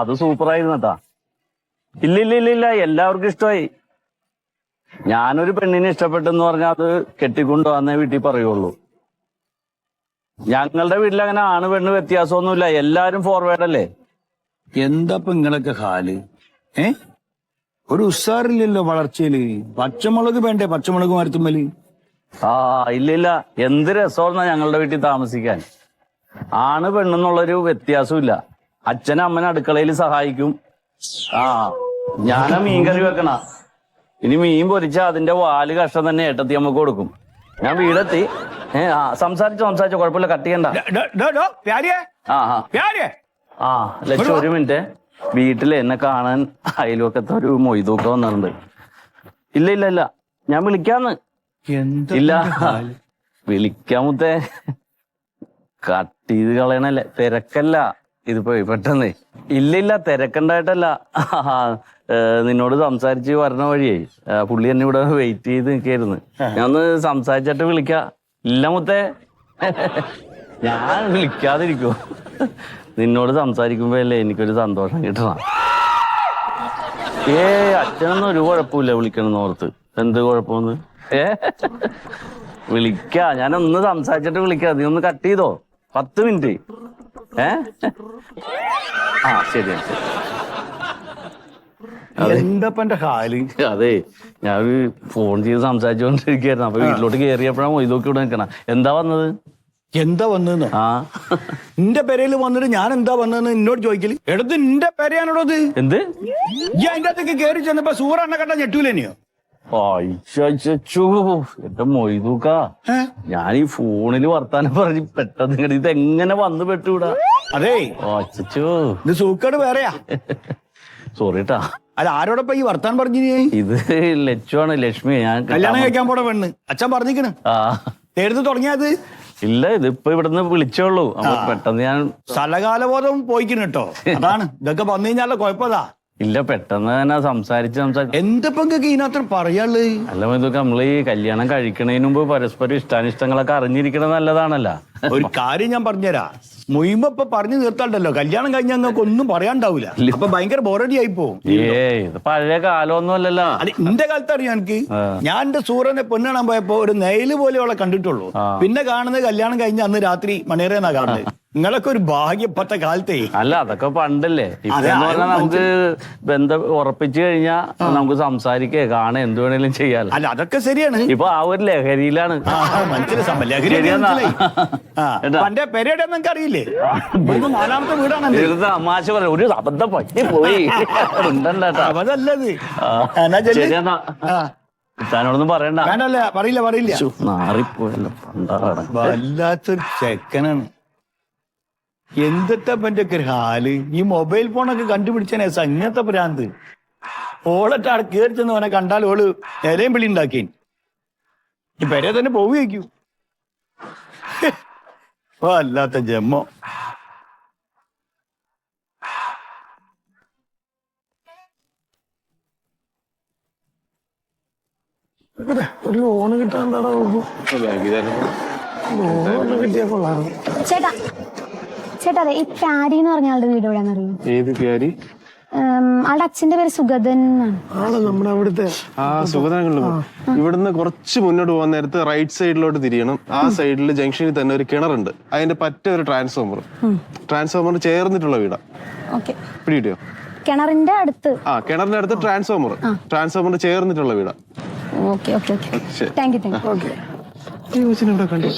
അത് സൂപ്പറായിരുന്നു കേട്ടാ. ഇല്ല എല്ലാവർക്കും ഇഷ്ടമായി. ഞാനൊരു പെണ്ണിനെ ഇഷ്ടപ്പെട്ടെന്ന് പറഞ്ഞാൽ അത് കെട്ടിക്കൊണ്ടുവന്നേ വീട്ടിൽ പറയുള്ളൂ. ഞങ്ങളുടെ വീട്ടിൽ അങ്ങനെ ആണ് പെണ്ണ് വ്യത്യാസമൊന്നുമില്ല, എല്ലാരും ഫോർവേഡ് അല്ലേ. എന്താ നിങ്ങളൊക്കെ ഹാല്? ഒരു ഉസാറില്ലല്ലോ വളർച്ചയില്. പച്ചമുളക് വേണ്ടേ? പച്ചമുളക് മരത്തുമ്മല്. ഇല്ല എന്ത് രസമായിരുന്ന ഞങ്ങളുടെ വീട്ടിൽ താമസിക്കാൻ. ആണ് പെണ്ണെന്നുള്ളൊരു വ്യത്യാസമില്ല. അച്ഛനും അമ്മനെ അടുക്കളയിൽ സഹായിക്കും. ഞാനാ മീൻ കറി വെക്കണ. ഇനി മീൻ പൊരിച്ചാ അതിന്റെ വാല് കഷ്ടം തന്നെ ഏട്ടത്തി അമ്മക്ക് കൊടുക്കും. ഞാൻ വീടെത്തി. സംസാരിച്ചോ കുഴപ്പമില്ല, കട്ട് ചെയ്യണ്ട. ലക്ഷ്യം ഒരു മിനിറ്റ്. വീട്ടിൽ എന്നെ കാണാൻ അയൽവക്കത്തെ ഒരു മൊയ്തൂക്ക വന്നിട്ടുണ്ട്. ഇല്ല ഞാൻ വിളിക്കാന്ന്. ഇല്ല വിളിക്കാമുത്തേ. കട്ട് ചെയ്ത് കളയണല്ലേ, തിരക്കല്ല ഇതിപ്പോ പെട്ടെന്ന്. ഇല്ല തിരക്കുണ്ടായിട്ടല്ല. നിന്നോട് സംസാരിച്ച് വരണ വഴിയേ പുള്ളി എന്നെ ഇവിടെ വെയിറ്റ് ചെയ്ത് നിൽക്കായിരുന്നു. ഞാൻ ഒന്ന് സംസാരിച്ചിട്ട് വിളിക്കാം. ഇല്ല മുത്തേ, ഞാൻ വിളിക്കാതിരിക്കോ? നിന്നോട് സംസാരിക്കുമ്പോഴല്ലേ എനിക്കൊരു സന്തോഷം കിട്ടണം. അച്ഛനൊന്നും ഒരു കുഴപ്പമില്ല വിളിക്കണമെന്ന് ഓർത്ത്. എന്ത് കുഴപ്പമൊന്ന്? ഞാനൊന്ന് സംസാരിച്ചിട്ട് വിളിക്കാം. നീ ഒന്ന് കട്ട് ചെയ്തോ, 10 മിനിറ്റ്. ശരി. എന്താ ഹാല്? അതെ, ഞാൻ ഫോൺ ചെയ്ത് സംസാരിച്ചോണ്ടിരിക്കായിരുന്നു. അപ്പൊ വീട്ടിലോട്ട് കയറിയപ്പോഴാണ് മൊയ്തോക്കി ഇവിടെ നിൽക്കണം. എന്താ വന്നത്? നിന്റെ പെരയിൽ വന്നിട്ട് ഞാൻ എന്താ വന്നതെന്ന് എന്നോട് ചോദിക്കല്? എടുത്ത് നിന്റെ പെരയാണോ അത്? എന്ത്? അതിന്റെ അകത്തേക്ക് കയറി ചെന്നപ്പോ സൂറ എന്നെ കണ്ട ഞെട്ടൂലെന്നെയോ? എന്റെ മൊയ്തൂക്ക, ഞാൻ ഈ ഫോണില് വർത്താനം പറഞ്ഞ് പെട്ടെന്ന് ഇതെങ്ങനെ വന്ന് പെട്ടുകൂടാ? അതേ ഇത് സൂക്കേട് വേറെയാ. സോറിട്ടാ. അല്ല, ആരോടൊപ്പം ഈ വർത്താൻ പറഞ്ഞു? ഇത് ലക്ഷ്മാണ്, ലക്ഷ്മി. ഞാൻ കല്യാണം കഴിക്കാൻ പോണ പെണ്ണ് അച്ഛൻ പറഞ്ഞിക്കണ്. എടുത്ത് തുടങ്ങിയത്? ഇല്ല, ഇതിപ്പോ ഇവിടുന്ന് വിളിച്ചോളൂ. അപ്പൊ പെട്ടെന്ന് ഞാൻ സ്ഥലകാലബോധം പോയിക്കുന്നു കേട്ടോ. അതാണ് ഇതൊക്കെ വന്നു കഴിഞ്ഞാൽ കുഴപ്പതാ. ഇല്ല, പെട്ടെന്ന് തന്നെ സംസാരിച്ച് എന്തിപ്പോ ഇതിനകത്ത് പറയാള്? അല്ല ഇതൊക്കെ നമ്മള് ഈ കല്യാണം കഴിക്കണതിന് മുമ്പ് പരസ്പരം ഇഷ്ടാനിഷ്ടങ്ങളൊക്കെ അറിഞ്ഞിരിക്കണത് നല്ലതാണല്ലോ. ഒരു കാര്യം ഞാൻ പറഞ്ഞുതരാ. മുയിമ്പ പറഞ്ഞു തീർത്താണ്ടല്ലോ, കല്യാണം കഴിഞ്ഞാൽ നിങ്ങൾക്ക് ഒന്നും പറയാണ്ടാവൂല. അപ്പൊ ഭയങ്കര ബോറടി ആയി പോവും. ഇത് പഴയ കാലമൊന്നും അല്ലല്ലോ. എന്റെ കാലത്ത് അറിയാം എനിക്ക്. ഞാൻ എന്റെ സൂറനെ പെണ്ണ് കാണാൻ പോയപ്പോ ഒരു നെയില് പോലെ അവളെ കണ്ടിട്ടുള്ളൂ. പിന്നെ കാണുന്നത് കല്യാണം കഴിഞ്ഞ അന്ന് രാത്രി മണിയറേന്നാ കാണുന്നത്. നിങ്ങളൊക്കെ ഒരു ഭാഗ്യപ്പെട്ട കാലത്തേ. അല്ല, അതൊക്കെ പണ്ടല്ലേ. ഇപ്പൊന്ന് പറഞ്ഞാൽ നമുക്ക് ബന്ധം ഉറപ്പിച്ചു കഴിഞ്ഞാൽ നമുക്ക് സംസാരിക്കേ കാണേ എന്ത് വേണേലും ചെയ്യാലോ. അല്ല, അതൊക്കെ ശരിയാണ്. ഇപ്പൊ ആ ഒരു ലഹരിയിലാണ്. എന്റെ പെരയുടെ നിങ്ങൾക്ക് അറിയില്ലേ? നാലാമത്തെ വീടാണ്. തമാശ പറയാം, ഒരു അബദ്ധം പറ്റി പോയി. അതല്ലത്. താനോടൊന്നും പറയണ്ട. പറയില്ല. മാറിപ്പോയല്ലോ, വല്ലാത്തൊരു ചെക്കനാണ്. എന്തിട്ടാ എന്റെ ഒക്കെ ഹാല്? ഈ മൊബൈൽ ഫോണൊക്കെ കണ്ടുപിടിച്ചേ ഇങ്ങനത്തെ ഭ്രാന്ത്. ഓളട്ട് അവിടെ കയറി ചെന്ന് അവനെ കണ്ടാൽ ഓള് ഇലയും പിള്ളി ഉണ്ടാക്കി ഈ പെരേ തന്നെ പോവുകയ്ക്കൂ. അല്ലാത്ത ജമ്മോ. ഒരു ലോണ് കിട്ടാൻ ചേട്ടാ, ഈ പ്യാരി എന്ന് പറഞ്ഞ ആളുടെ വീട് എവിടെയാണെന്ന് അറിയോ? ഏത് പ്യാരി? ആളുടെ അച്ഛന്റെ പേര് സുഗതൻ ആണ്. നമ്മുടെ അവിടുത്തെ സുഗതങ്ങളിൽ ഇവിടുന്ന് കുറച്ച് മുന്നോട്ട് പോകുന്ന നേരത്ത് റൈറ്റ് സൈഡിലോട്ട് തിരിയണം. ആ സൈഡിൽ ജംഗ്ഷനിൽ തന്നെ ഒരു കിണറുണ്ട്. അതിന്റെ പറ്റ ഒരു ട്രാൻസ്ഫോമർ ചേർന്നിട്ടുള്ള വീടാ. പിടികിട്ടിയോ? കിണറിന്റെ അടുത്ത്? കിണറിന്റെ അടുത്ത് ട്രാൻസ്ഫോമർ ചേർന്നിട്ടുള്ള വീടാ. Thank you. കണ്ടു.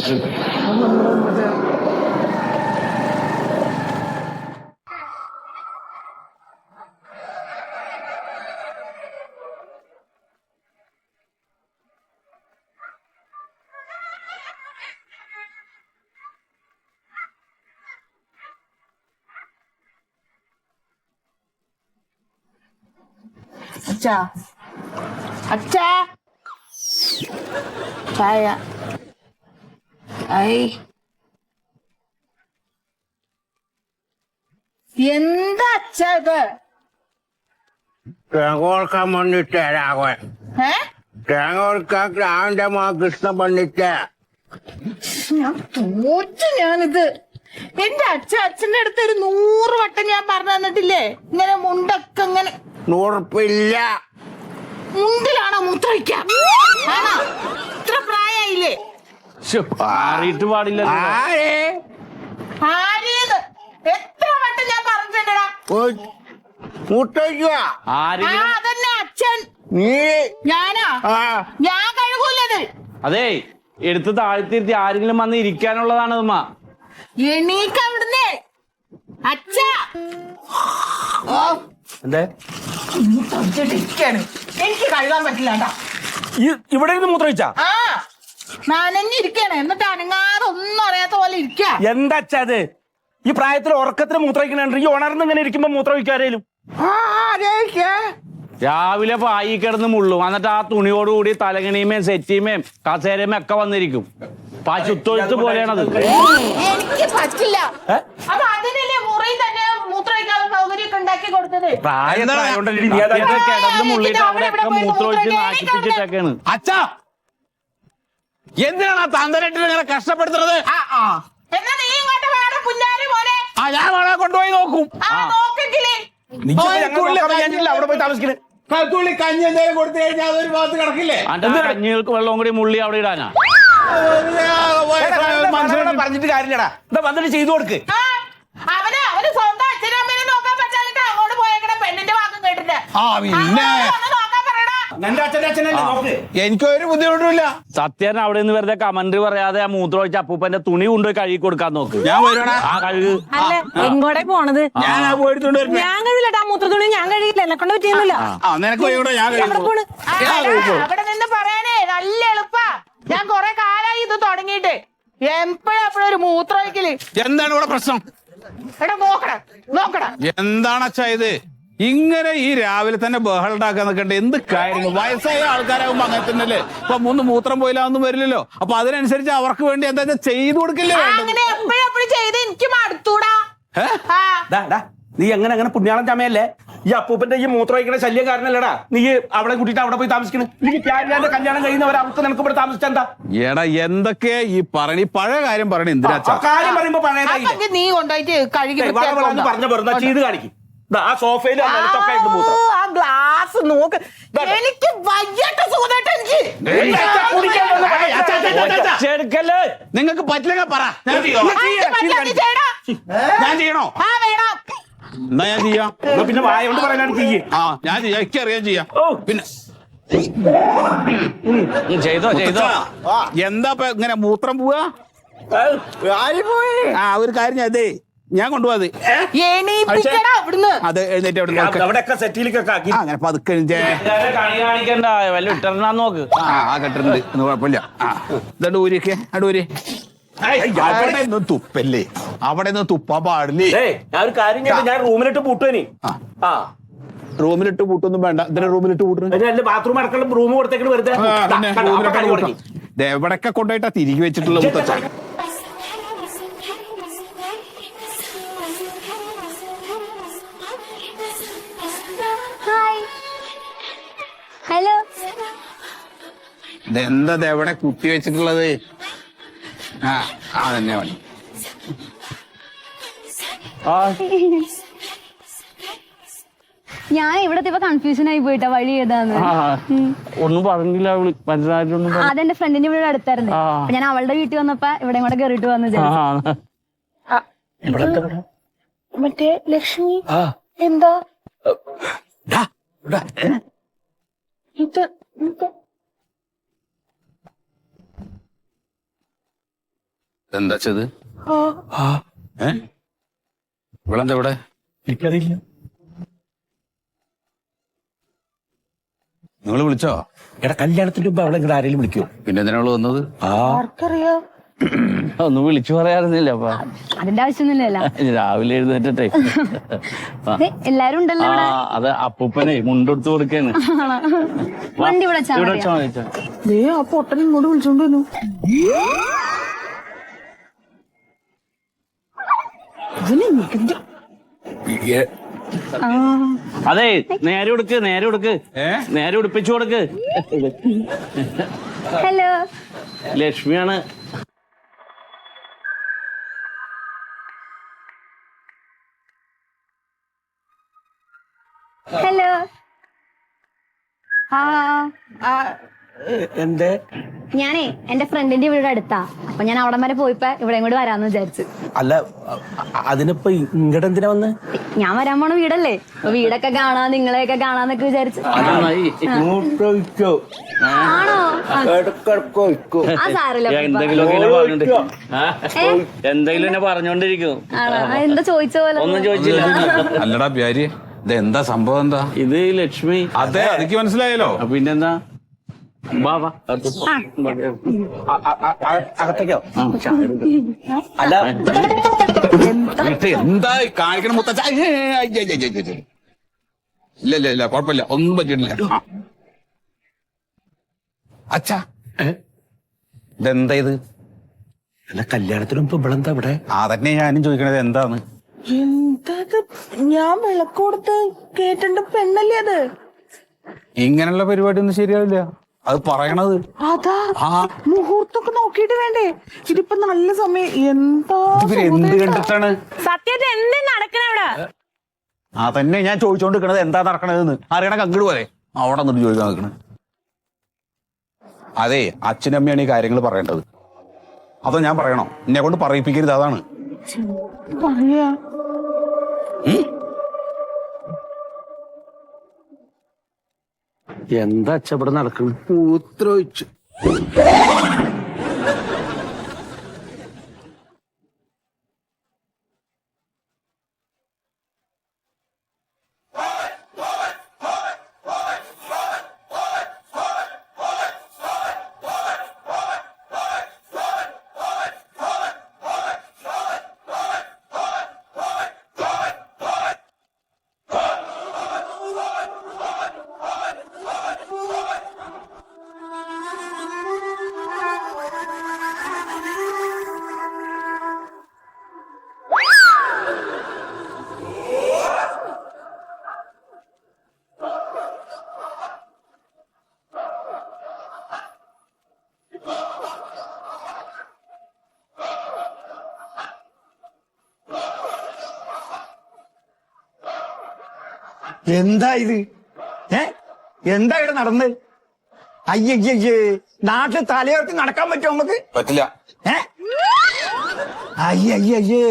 അച്ഛാ, ചായ. എന്താ അച്ഛാ ഇത്? തേങ്ങ കൊടുക്കാൻ വന്നിട്ടേ രാഘവൻ. തേങ്ങ കൊടുക്കാൻ രാവിന്റെ മാ കൃഷ്ണ പണിട്ടേ. ഞാൻ തോറ്റു. ഞാനിത് എന്റെ അച്ഛന്റെ അടുത്ത് ഒരു 100 വട്ടം ഞാൻ പറഞ്ഞു തന്നിട്ടില്ലേ, ഇങ്ങനെ മുണ്ടൊക്കെ ഇങ്ങനെ. 100 ഉറുപ്പില്ല. മുണ്ടിലാണോ മൂത്രമൊഴിക്കാം? ആണോ? ഇത്ര പ്രായമായില്ലേ? മാറിയിട്ട് പാടില്ല. ആരെ ആരേത്? എത്ര വട്ടം ഞാൻ പറഞ്ഞിട്ടുണ്ടടാ? മൂട്ടോയ്ക്കുക ആരെങ്കിലും അതന്നെ അച്ഛൻ. നീ ഞാനാ? ആ ഞാൻ കഴുകൂലത്. അതെ, എടുത്ത് താഴ്ത്തിരുത്തി ആരെങ്കിലും വന്ന് ഇരിക്കാനുള്ളതാണ് ഉമ്മ. എണീക്ക അവിടുന്ന് അച്ഛാ. എന്തേ ഇരിക്കാണ്, എനിക്ക് കഴുകാൻ പറ്റില്ല കേട്ടാ. ഇവിടെ ഇരുന്ന് മൂത്രമൊഴിച്ചാ? ആ നനഞ്ഞിരിക്കാണ്, എന്നിട്ട് അനങ്ങാതെ ഒന്നും അറിയാത്ത പോലെ ഇരിക്ക. എന്താ അത്? ഈ പ്രായത്തിൽ ഉറക്കത്തിന് മൂത്രമൊഴിക്കണുണ്ട്. ഈ ഉണർന്ന് ഇങ്ങനെ ഇരിക്കുമ്പോ മൂത്രമൊഴിക്കാരേലും. രാവിലെ പായി കിടന്ന് മുള്ളും, എന്നിട്ട് ആ തുണിയോടുകൂടി തലകണിമേം സെറ്റിമേം കസേരമേം ഒക്കെ വന്നിരിക്കും. ചുത്തൊഴുത്ത് പോലെയാണത്. എനിക്ക് പറ്റില്ല. അപ്പൊ അതിനല്ലേ മുറി തന്നെ മൂത്രമൊഴിക്കാനുള്ള സൗകര്യമൊക്കെ ഉണ്ടാക്കി കൊടുത്തത്. കിടന്ന് മുള്ളിട്ട് അവിടെയൊക്കെ മൂത്രമൊഴിച്ച് നാശിപ്പിച്ചിട്ടൊക്കെയാണ്. അച്ഛാ, എന്തിനാണ് ആ തന്തരട്ടിനെ ഇങ്ങനെ കഷ്ടപ്പെടുത്തുന്നത്? എന്നാ നീ ഇങ്ങോട്ട് വേറെ പുല്ലാരി പോലെ. ആ ഞാൻ വേണേ കൊണ്ടുപോയി നോക്കും. നോക്കെങ്കിലേ അവിടെ പോയി താമസിക്കണേ. കത്തുള്ളി കഞ്ഞി എന്തെങ്കിലും കൊടുത്തു കഴിഞ്ഞാൽ അതൊരു ഭാഗത്ത് കിടക്കില്ലേ? കഞ്ഞികൾക്ക് വെള്ളം കൂടി മുള്ളി അവിടെ ഇടാനാ? പറഞ്ഞിട്ട് കാര്യമില്ലടാ. എന്താ വന്നിട്ട് ചെയ്തു കൊടുക്ക്. അവന് സ്വന്തം അച്ഛനും അമ്മേനെ നോക്കാൻ പറ്റാഞ്ഞിട്ട് അങ്ങോട്ട് പോയേക്കണ പെണ്ണിന്റെ വാക്കും കേട്ടിട്ട്. ആ പിന്നെ നോക്കാൻ പറയടാ. എന്റെ അച്ഛനല്ലേ നോക്ക്. എനിക്കൊരു ബുദ്ധിമുട്ടില്ല. സത്യം അവിടെ നിന്ന് വെറുതെ കമന്റ് പറയാതെ ആ മൂത്രമൊഴിച്ച് അപ്പൂപ്പന്റെ തുണി കൊണ്ടുപോയി കഴുകി കൊടുക്കാൻ നോക്ക്. ഞാൻ വരണ ആ കഴുകു. അല്ല എങ്ങോട്ടേ പോണത്? ഞാൻ ആ പോയിട്ടുണ്ട് ഞാൻ കഴിയില്ലട്ടാ, മൂത്രത്തുണി ഞാൻ കഴിയില്ല, എന്നെ കൊണ്ട് പറ്റിയൊന്നുമില്ല. നിനക്ക് പോയിക്കൂടെ? ഞാൻ കഴിക്കും. പോണ് അവിടെ നിന്ന് പറയാനേ നല്ല എളുപ്പാ. ഞാൻ കൊറേ കാലായി ഇത് തുടങ്ങിയിട്ട്. എപ്പോഴും ഒരു മൂത്രമൊഴിക്കല്. എന്താണ് ഇവിടെ പ്രശ്നം? എടാ നോക്കടാ. എന്താണ് അച്ഛാ ഇത്? ഇങ്ങനെ ഈ രാവിലെ തന്നെ ബഹളം ഉണ്ടാക്കാൻ നിൽക്കണ്ട. എന്ത് കാര്യങ്ങൾ? വയസ്സായ ആൾക്കാരാകുമ്പോ അങ്ങനെ തന്നെയല്ലേ. ഇപ്പൊ മൂത്രം പോയില്ല ഒന്നും വരില്ലല്ലോ. അപ്പൊ അതിനനുസരിച്ച് അവർക്ക് വേണ്ടി എന്താ ചെയ്തു കൊടുക്കില്ലേ വേണ്ടത്? അങ്ങനെ എപ്പോഴും ചെയ്ത് എനിക്ക് മടുത്തൂടാ. നീ അങ്ങനെ പുണ്യാളം ചമയല്ലേ? ഈ അപ്പൂപ്പന്റെ ഈ മൂത്രമൊഴിക്കണ ശല്യം കാരണല്ലടാ നീ അവളെ കൂട്ടിട്ട് അവിടെ പോയി താമസിക്കണം. നീ പ്യാരിന്റെ കല്യാണം കഴിയുന്നവരവർക്ക് നിനക്ക് ഇവിടെ താമസിച്ചെന്താ? എടാ എന്തൊക്കെ ഈ പറയണ പഴയ കാര്യം പറയണ എന്തിനാ അച്ഛാ? കാര്യം പറയുമ്പോ പഴയതായില്ലേ? അപ്പൊ നീ കൊണ്ടുപോയിട്ട് കഴുകി പറഞ്ഞ വെറുതെ ചെയ്ത് കാണിക്കും. ആ സോഫയിൽ മൂത്രം. ആ ഗ്ലാസ് നോക്ക്. എനിക്ക് വയ്യാത്ത സുഖമായിട്ട് എനിക്ക്. നിങ്ങൾക്ക് പറ്റില്ലെങ്കിൽ പറ. ഞാൻ ചെയ്യണോ? എന്നാ ഞാൻ ചെയ്യാം. പിന്നെ വായ കൊണ്ട് പറയാനാണ് ചെയ്യേ. ആ ഞാൻ ചെയ്യാം. എനിക്കറിയാൻ ചെയ്യാം. പിന്നെ ചെയ്തോ. എന്താ ഇങ്ങനെ മൂത്രം പോവാ? ആ ഒരു കാര്യം അതെ ഞാൻ കൊണ്ടുപോകാതെ അത് എഴുന്നേറ്റ് അവിടെയൊക്കെ സെറ്റിലേക്കൊക്കെ ആക്കി അങ്ങനെ പതുക്കെ കണി കാണിക്കണ്ട, വല്ല ഇട്ടറിനാ നോക്ക്. ആ കെട്ടിട്ടുണ്ട്. കുഴപ്പമില്ല. ഇതണ്ട് ഊരിയൊക്കെ അടൂര്. അവിടെ നിന്ന് തുപ്പല്ലേ, അവിടെ നിന്ന് തുപ്പാൻ പാടില്ലേ. ഞാൻ ഒരു കാര്യം ചെയ്തു. ഞാൻ റൂമിലിട്ട് പൂട്ടുവനി. ആ റൂമിലിട്ട് പൂട്ടൊന്നും വേണ്ട. ഇതിനെ റൂമിലിട്ട് പൂട്ടുന്നു. ബാത്റൂം അടക്കം റൂം കൊടുത്തേക്കണ് വെറുതെ. എവിടൊക്കെ കൊണ്ടുപോയിട്ടാ തിരികെ വെച്ചിട്ടുള്ള മുത്തച്ഛ. ഹലോ. ഇതെന്താ എവിടെ കുത്തി വെച്ചിട്ടുള്ളത്? ആ അതന്നെ മതി. ഞാൻ ഇവിടത്തെ ഇപ്പൊ കൺഫ്യൂഷൻ ആയി പോയിട്ടാ വഴി ഏതാന്ന്. ഒന്നും പറഞ്ഞില്ല അവള്. മനസ്സിലായിട്ടൊന്നും അതെന്റെ ഫ്രണ്ടിന്റെ ഇവിടെ അടുത്തായിരുന്നു. അപ്പൊ ഞാൻ അവളുടെ വീട്ടിൽ വന്നപ്പോ ഇവിടെ കൂടെ കയറിയിട്ട് വന്നു. മറ്റേ ലക്ഷ്മി എന്താ ഇത്? എന്താ ചെയ്ത്? ഇവളെന്താ ഇവിടെ? എനിക്കറിയില്ല. നിങ്ങൾ വിളിച്ചോ? എടാ കല്യാണത്തിന്റെ മുമ്പ് അവളെ ഇങ്ങോട്ട് ആരെങ്കിലും വിളിക്കോ? പിന്നെ എന്തിനാ വന്നത്? ആർക്കറിയാം. ഒന്നും വിളിച്ചു പറയാറുന്നില്ല. അപ്പൊ അതിന്റെ ആവശ്യമൊന്നുമില്ലല്ലോ. രാവിലെ എഴുന്നേറ്റേ എല്ലാരും ഉണ്ടല്ലോ ഇവിടെ. അത് അപ്പൂപ്പനെ മുണ്ടെടുത്ത് കൊടുക്കാണ്. വണ്ടി വിളിച്ചാ ആ പൊട്ടൻ ഇങ്ങോട്ട് വിളിച്ചോണ്ട് വന്നു. അതെ നേരെ കൊടുക്ക്, നേരെ ഉടുപ്പിച്ചു കൊടുക്ക്. ഹലോ. ലക്ഷ്മിയാണ്. ഹലോ. എന്തേ? ഞാനേ എന്റെ ഫ്രണ്ടിന്റെ വീട് അടുത്താ. അപ്പൊ ഞാൻ അവിടെ വരെ പോയിപ്പോ ഇവിടെ കൂടെ വരാന്ന് വിചാരിച്ചു. അല്ല അതിനിപ്പോ ഇങ്ങടെ എന്തിനാ വന്ന്? ഞാൻ വരാൻ പോണ വീടല്ലേ, അപ്പൊ വീടൊക്കെ കാണാ, നിങ്ങളെയൊക്കെ കാണാന്നൊക്കെ വിചാരിച്ചു. ആണോ? ആ സാറില്ല. എന്തെങ്കിലും എന്നെ പറഞ്ഞോണ്ടിരിക്കും. എന്താ ചോദിച്ച പോലെ ഒന്നും ചോദിച്ചില്ല. അല്ലടാ പ്യാരി, ഇത് എന്താ സംഭവം? എന്താ ഇത് ലക്ഷ്മി. അതെ, എനിക്ക് മനസ്സിലായല്ലോ. പിന്നെന്താ? വാ വാ. അകത്തേക്കോ? അല്ല എന്താ കാണിക്കണം മുത്തച്ഛ? ഇല്ല കുഴപ്പമില്ല, ഒന്നും പറ്റിയിട്ടില്ല. അച്ഛാ, ഇതെന്താ ഇത്? അല്ല കല്യാണത്തിന് മുമ്പ് ഇവളെന്താ ഇവിടെ? അതന്നെ ഞാനും ചോദിക്കണത് എന്താന്ന്. എന്താ ഞാൻ വിളക്കൊടുത്ത് കേട്ടിട്ട് പെണ്ണല്ലേ അത്? ഇങ്ങനെയുള്ള പരിപാടി ഒന്നും ശരിയാവില്ല, അത് പറയണത്. അതാ മുഹൂർത്തൊക്കെ നോക്കിയിട്ട് വേണ്ടേ? ഇതിപ്പോ നല്ല സമയം. എന്താ ഇവരെന്ത് കണ്ടിട്ടാണ്? സത്യത്തിൽ എന്ത് നടക്കണ ഇവിടെ? അതന്നെ ഞാൻ ചോദിച്ചോണ്ടിരിക്കണത്, എന്താ നടക്കണതെന്ന് അറിയണ കങ്ങട് പോലെ അവിടെ നിന്നിട്ട് ചോദിക്കാൻ നിൽക്കണത്. അതെ, അച്ഛനമ്മയാണ് ഈ കാര്യങ്ങൾ പറയേണ്ടത്. അതോ ഞാൻ പറയണോ? എന്നെ കൊണ്ട് പറയിപ്പിക്കരുത്, അതാണ്. പറയാ. എന്താ അച്ഛ ഇവിടെ നടക്കണം? മൂത്രൊഴിച്ചു. എന്താ ഇത്? എന്താ ഇവിടെ നടന്നത്? അയ്യയ്യേ, നാട്ടിൽ തലയോർത്ത് നടക്കാൻ പറ്റുമോ നമുക്ക്? പറ്റില്ല. അയ്യയ്യേ,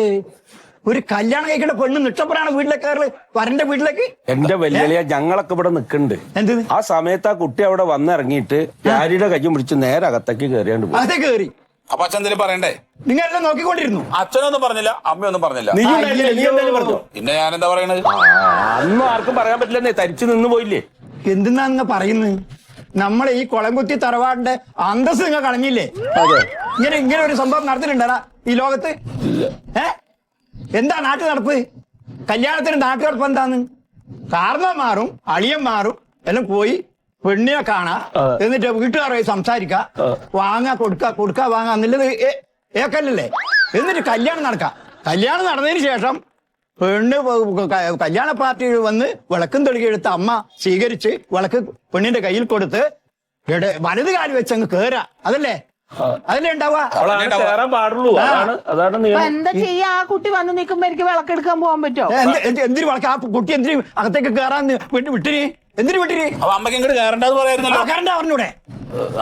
ഒരു കല്യാണം കഴിക്കേണ്ട പെണ്ണ് നിട്ടപ്പെടാണ് വീട്ടിലേക്ക് കയറല്, വരന്റെ വീട്ടിലേക്ക്. എന്റെ വെല്ലുവിളിയ ഞങ്ങളൊക്കെ ഇവിടെ നിക്കണ്ട്. എന്ത്? ആ സമയത്ത് ആ കുട്ടി അവിടെ വന്നിറങ്ങിയിട്ട് പ്യാരിയുടെ കയ്യും പിടിച്ച് നേരെ അകത്തേക്ക് കയറിയാണ്ട് പോയി. അകത്തേക്ക് കയറി. അപ്പൊ അച്ഛൻ എന്തെങ്കിലും പറയണ്ടേ? നിങ്ങളെല്ലാം നോക്കിക്കൊണ്ടിരുന്നു. അച്ഛനൊന്നും പറഞ്ഞില്ല, അമ്മയൊന്നും പറഞ്ഞില്ല. നീ എന്തായാലും പറഞ്ഞു. പിന്നെ ഞാൻ എന്താ പറയണത്? അന്നും ആർക്കും പറയാൻ പറ്റില്ലെന്നേ, തരിച്ചു നിന്ന് പോയില്ലേ? എന്തെന്നാ നിങ്ങൾ പറയുന്നത്? നമ്മളെ ഈ കൊളംകുത്തി തറവാടിന്റെ അന്തസ് നിങ്ങൾ കളഞ്ഞില്ലേ? ഇങ്ങനെ ഒരു സംഭവം നടത്തിയിട്ടുണ്ടാ ഈ ലോകത്ത്? എന്താ നാട്ടു നടപ്പ്? കല്യാണത്തിന് നാട്ടു നടപ്പ് എന്താന്ന്? കാരണവൻ മാറും, അളിയൻ മാറും, എല്ലാം പോയി പെണ്ണിനെ കാണാ, എന്നിട്ട് വീട്ടുകാരെ സംസാരിക്ക, വാങ്ങാ കൊടുക്ക വാങ്ങാ എന്നുള്ളത് ഏക്കല്ലേ? എന്നിട്ട് കല്യാണം നടക്കാം. കല്യാണം നടന്നതിന് ശേഷം പെണ്ണ് കല്യാണ പാർട്ടി വന്ന് വിളക്കും തെളികെടുത്ത് അമ്മ സ്വീകരിച്ച് വിളക്ക് പെണ്ണിന്റെ കയ്യിൽ കൊടുത്ത് വലത് കാല് വെച്ച് അങ്ങ് കേറാ. അതല്ലേ ഉണ്ടാവുക? കേറാൻ പാടുള്ളൂ. അതാണ് അപ്പൊ എന്താ ചെയ്യാ? ആ കുട്ടി വന്ന് നിൽക്കുമ്പോ എനിക്ക് വിളക്കെടുക്കാൻ പോകാൻ പറ്റുമോ? എന്തിനു വിളക്ക്? ആ കുട്ടി എന്തിനു അകത്തേക്ക് കേറാൻ വിട്ടിന്? എന്തിനു വിട്ടിന്? അമ്മക്ക് ഇങ്ങോട്ട് കയറണ്ടെന്ന് പറയായിരുന്നല്ലോ. കയറണ്ട പറഞ്ഞൂടെ?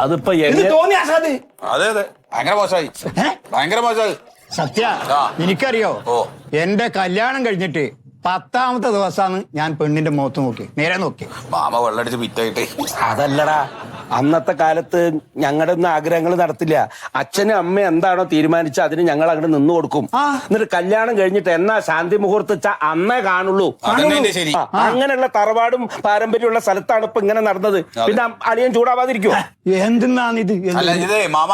അതിപ്പോ തോന്നി ആസാദ്. അതെ ഭയങ്കര മോശമായി, ഭയങ്കര മോശമായി. സത്യ, എനിക്കറിയോ, എന്റെ കല്യാണം കഴിഞ്ഞിട്ട് 10ാമത്തെ ദിവസമാണ് ഞാൻ പെണ്ണിന്റെ മുഖത്ത് നോക്കി, നേരെ നോക്കി. മാമ വെള്ളടിച്ച് പിറ്റായിട്ടേ. അതല്ലടാ, അന്നത്തെ കാലത്ത് ഞങ്ങളുടെ ഒന്നും ആഗ്രഹങ്ങൾ നടത്തില്ല. അച്ഛനും അമ്മ എന്താണോ തീരുമാനിച്ച അതിന് ഞങ്ങൾ അങ്ങോട്ട് നിന്നു കൊടുക്കും. എന്നിട്ട് കല്യാണം കഴിഞ്ഞിട്ട് എന്നാ ശാന്തി മുഹൂർത്ത അന്നേ കാണുള്ളൂ. അങ്ങനെയുള്ള തറവാടും പാരമ്പര്യമുള്ള സ്ഥലത്താണ് ഇപ്പൊ ഇങ്ങനെ നടന്നത്. പിന്നെ അളിയൻ ചൂടാവാതിരിക്കുവോ? എന്തിനാണിത്? ഇതേ മാമ,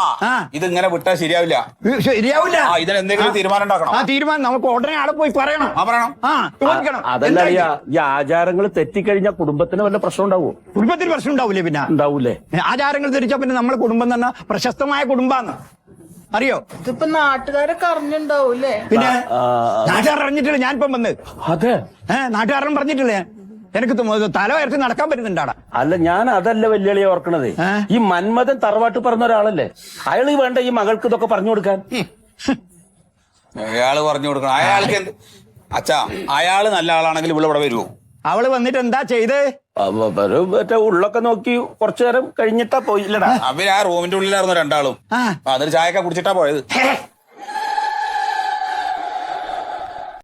ഇത് ഇങ്ങനെ വിട്ടാൽ ശരിയാവില്ല. ശരിയാവില്ല. ഇതിനെന്തെങ്കിലും തീരുമാനം ഉണ്ടാക്കണം. ആ തീരുമാനം നമുക്ക് ഉടനെ അവിടെ പോയി പറയണം. അതല്ല, ഈ ആചാരങ്ങൾ തെറ്റിക്കഴിഞ്ഞാൽ കുടുംബത്തിന് വല്ല പ്രശ്നം ഉണ്ടാവുമോ? കുടുംബത്തിന് പ്രശ്നം ഉണ്ടാവൂലേ? പിന്നെ ഉണ്ടാവൂലേ? ആചാരങ്ങൾ തിരിച്ചാ പിന്നെ നമ്മളെ കുടുംബം തന്നെ പ്രശസ്തമായ കുടുംബാന്ന് അറിയോ? ഇതിപ്പോ നാട്ടുകാരൊക്കെ അറിഞ്ഞിണ്ടാവൂല്ലേ? പിന്നെ നാട്ടുകാർ അറിഞ്ഞിട്ടില്ല ഞാനിപ്പം വന്നത്. അതെ, നാട്ടുകാരനും പറഞ്ഞിട്ടില്ലേ? എനിക്ക് തല ഉയർത്തി നടക്കാൻ പറ്റുന്നുണ്ടാടാ. അല്ല, ഞാൻ അതല്ല വെല്ലുവിളിയെ ഓർക്കണത്. ഈ മന്മഥൻ തറവാട്ട് പറഞ്ഞ ഒരാളല്ലേ, അയാൾ വേണ്ട ഈ മകൾക്ക് ഇതൊക്കെ പറഞ്ഞു കൊടുക്കാൻ. അയാള് പറഞ്ഞു കൊടുക്കണം. അയാൾക്ക് അച്ഛാ, അയാള് നല്ല ആളാണെങ്കിൽ ഇവിടെ വരുമോ? അവള് വന്നിട്ട് എന്താ ചെയ്ത്? മറ്റേ ഉള്ളൊക്കെ നോക്കി കുറച്ചു നേരം കഴിഞ്ഞിട്ടാ പോയില്ലടാ. അവര് ആ റൂമിന്റെ ഉള്ളിലായിരുന്നു രണ്ടാളും. എന്നിട്ട് ചായയൊക്കെ കുടിച്ചിട്ടാ പോയത്.